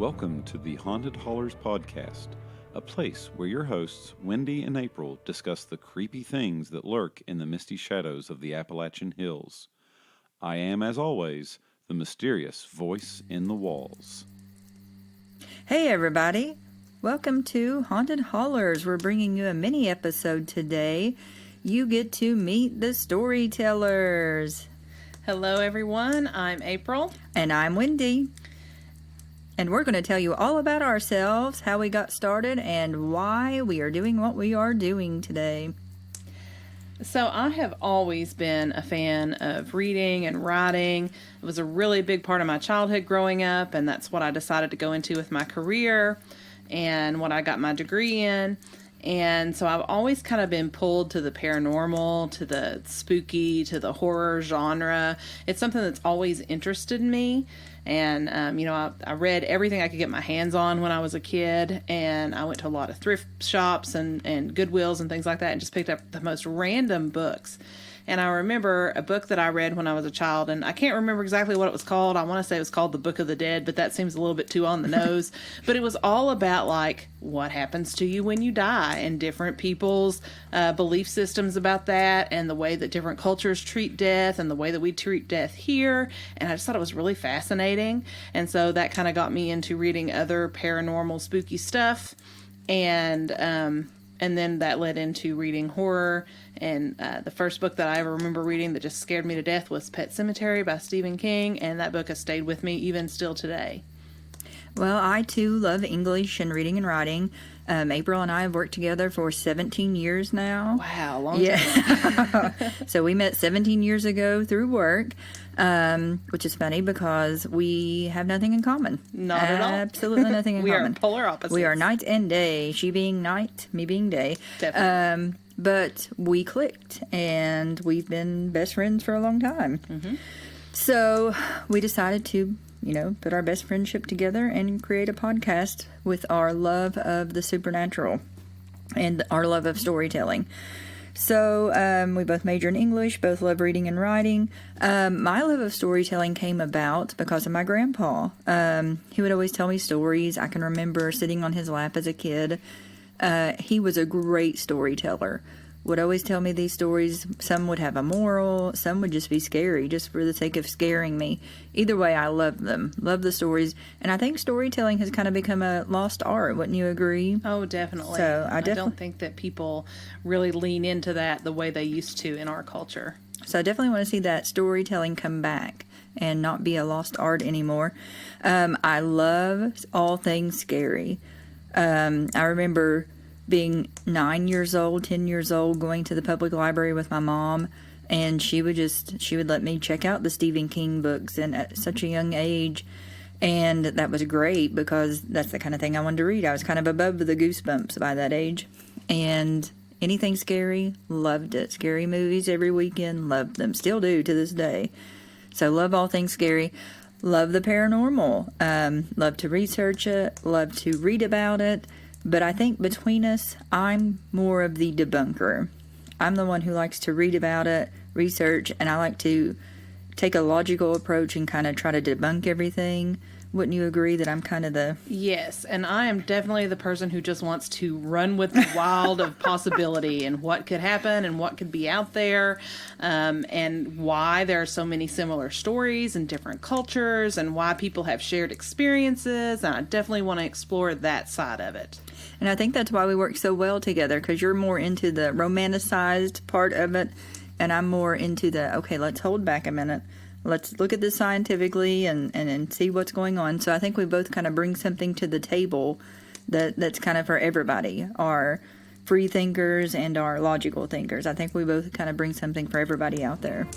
Welcome to the Haunted Hollers podcast, a place where your hosts, Wendy and April, discuss the creepy things that lurk in the misty shadows of the Appalachian Hills. I am, as always, the mysterious voice in the walls. Hey everybody, welcome to Haunted Hollers. We're bringing you a mini episode today. You get to meet the storytellers. Hello everyone, I'm April. And I'm Wendy. And we're going to tell you all about ourselves, how we got started, and why we are doing what we are doing today. So I have always been a fan of reading and writing. It was a really big part of my childhood growing up, and that's what I decided to go into with my career and what I got my degree in. And so I've always kind of been pulled to the paranormal, to the spooky, to the horror genre. It's something that's always interested me. And, I read everything I could get my hands on when I was a kid. And I went to a lot of thrift shops and Goodwills and things like that and just picked up the most random books. And I remember a book that I read when I was a child, and I can't remember exactly what it was called. I want to say it was called The Book of the Dead, but that seems a little bit too on the nose. But it was all about, like, what happens to you when you die and different people's belief systems about that and the way that different cultures treat death and the way that we treat death here. And I just thought it was really fascinating. And so that kind of got me into reading other paranormal, spooky stuff. And then that led into reading horror. And the first book that I ever remember reading that just scared me to death was Pet Sematary by Stephen King. And that book has stayed with me even still today. Well, I too love English and reading and writing. April and I have worked together for 17 years now. Wow, long time. So we met 17 years ago through work, which is funny because we have nothing in common. Not at all. Absolutely nothing in we common. We are polar opposites. We are night and day. She being night, me being day. Definitely. But we clicked, and we've been best friends for a long time. Mm-hmm. So we decided to put our best friendship together and create a podcast with our love of the supernatural and our love of storytelling. So we both major in English, both love reading and writing. My love of storytelling came about because of my grandpa. He would always tell me stories. I can remember sitting on his lap as a kid. He was a great storyteller. Would always tell me these stories. Some would have a moral, some would just be scary, just for the sake of scaring me. Either way, I love them. Love the stories. And I think storytelling has kind of become a lost art. Wouldn't you agree? Oh, definitely. So I don't think that people really lean into that the way they used to in our culture. So I definitely want to see that storytelling come back and not be a lost art anymore. I love all things scary. I remember being 9 years old, 10 years old, going to the public library with my mom, and she would let me check out the Stephen King books and at such a young age. And that was great because that's the kind of thing I wanted to read. I was kind of above the Goosebumps by that age. And anything scary, loved it. Scary movies every weekend, loved them. Still do to this day. So love all things scary. Love the paranormal. Love to research it. Love to read about it. But I think between us, I'm more of the debunker. I'm the one who likes to read about it, research, and I like to take a logical approach and kind of try to debunk everything. Wouldn't you agree that I'm kind of the... Yes, and I am definitely the person who just wants to run with the wild of possibility and what could happen and what could be out there, and why there are so many similar stories and different cultures and why people have shared experiences, and I definitely want to explore that side of it. And I think that's why we work so well together, because you're more into the romanticized part of it, and I'm more into the, okay, let's hold back a minute. Let's look at this scientifically and see what's going on. So I think we both kind of bring something to the table that's kind of for everybody, our free thinkers and our logical thinkers. I think we both kind of bring something for everybody out there.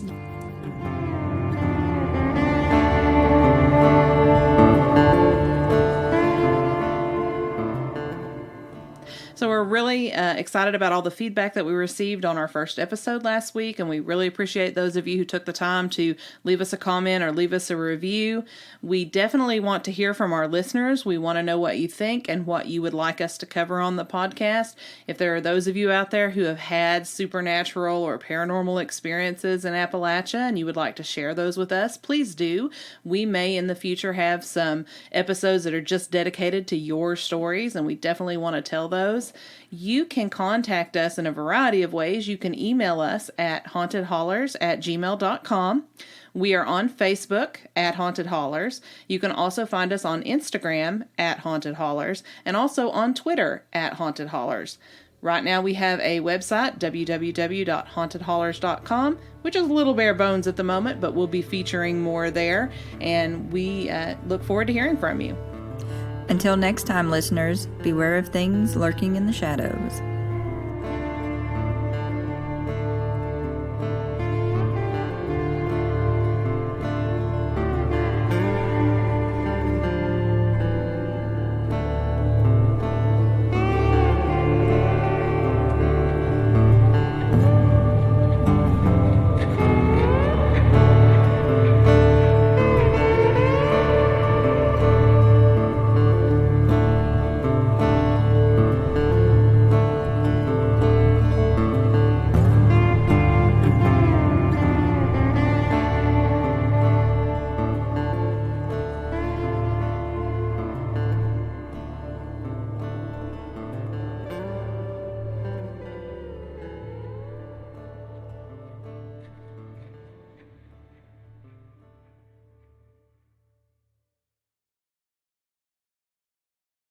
So we're really really excited about all the feedback that we received on our first episode last week, and we really appreciate those of you who took the time to leave us a comment or leave us a review. We definitely want to hear from our listeners. We want to know what you think and what you would like us to cover on the podcast. If there are those of you out there who have had supernatural or paranormal experiences in Appalachia and you would like to share those with us, please do. We may in the future have some episodes that are just dedicated to your stories, and we definitely want to tell those. You can contact us in a variety of ways. You can email us at hauntedhollers@gmail.com. We are on Facebook at Haunted Hollers. You can also find us on Instagram at Haunted Hollers and also on Twitter at Haunted Hollers. Right now we have a website, www.hauntedhollers.com, which is a little bare bones at the moment, but we'll be featuring more there, and we look forward to hearing from you. Until next time, listeners, beware of things lurking in the shadows.